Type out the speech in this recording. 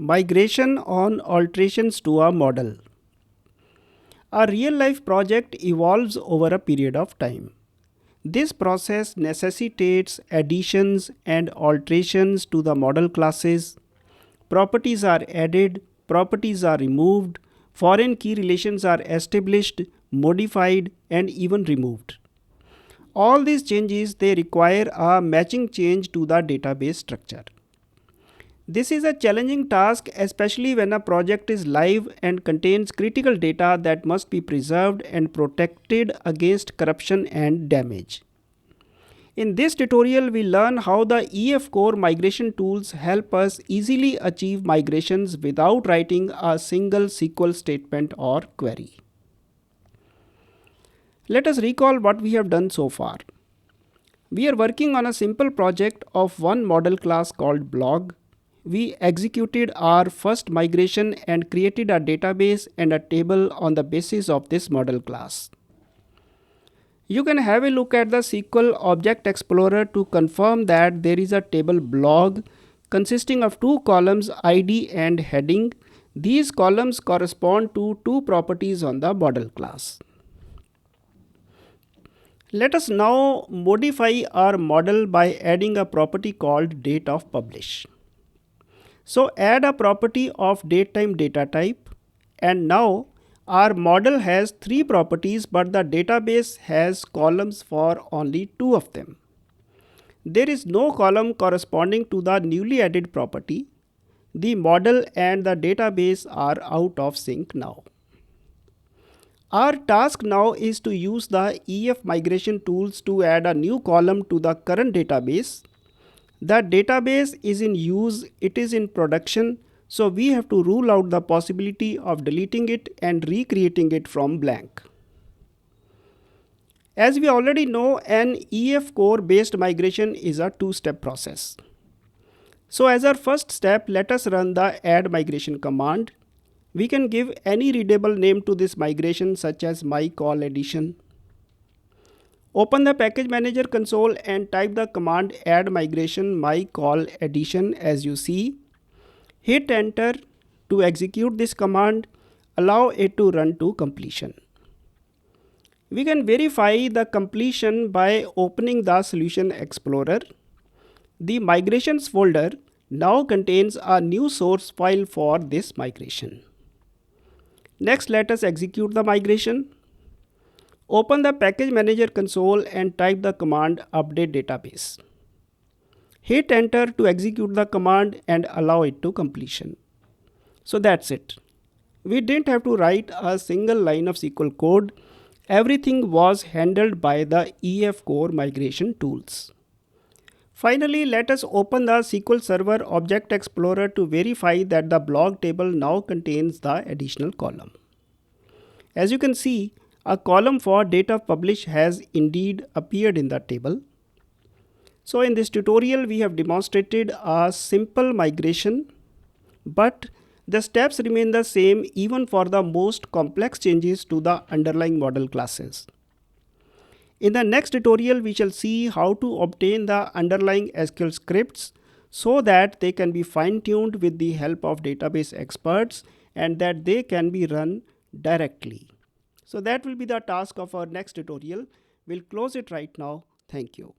Migration on alterations to a model. A real-life project evolves over a period of time. This process necessitates additions and alterations to the model classes. Properties are added, properties are removed, foreign key relations are established, modified, and even removed. All these changes they require a matching change to the database structure. This is a challenging task, especially when a project is live and contains critical data that must be preserved and protected against corruption and damage. In this tutorial, we learn how the EF Core migration tools help us easily achieve migrations without writing a single SQL statement or query. Let us recall what we have done so far. We are working on a simple project of one model class called blog. We executed our first migration and created a database and a table on the basis of this model class. You can have a look at the SQL Object Explorer to confirm that there is a table blog consisting of two columns, ID and heading. These columns correspond to two properties on the model class. Let us now modify our model by adding a property called date of publish. So add a property of datetime data type, and now our model has three properties, but the database has columns for only two of them. There is no column corresponding to the newly added property. The model and the database are out of sync now. Our task now is to use the EF migration tools to add a new column to the current database. The database is in use, it is in production, so we have to rule out the possibility of deleting it and recreating it from blank. As we already know, an EF Core based migration is a two-step process. So as our first step, let us run the add migration command. We can give any readable name to this migration, such as myCallAddition. Open the package manager console and type the command add migration myCallAddition as you see. Hit enter to execute this command. Allow it to run to completion. We can verify the completion by opening the Solution Explorer. The migrations folder now contains a new source file for this migration. Next, let us execute the migration. Open the package manager console and type the command update database. Hit enter to execute the command and allow it to completion. So that's it. We didn't have to write a single line of SQL code. Everything was handled by the EF Core migration tools. Finally, let us open the SQL Server Object Explorer to verify that the blog table now contains the additional column. As you can see, a column for date of publish has indeed appeared in the table. So in this tutorial, we have demonstrated a simple migration, but the steps remain the same even for the most complex changes to the underlying model classes. In the next tutorial, we shall see how to obtain the underlying SQL scripts so that they can be fine-tuned with the help of database experts and that they can be run directly. So that will be the task of our next tutorial. We'll close it right now. Thank you.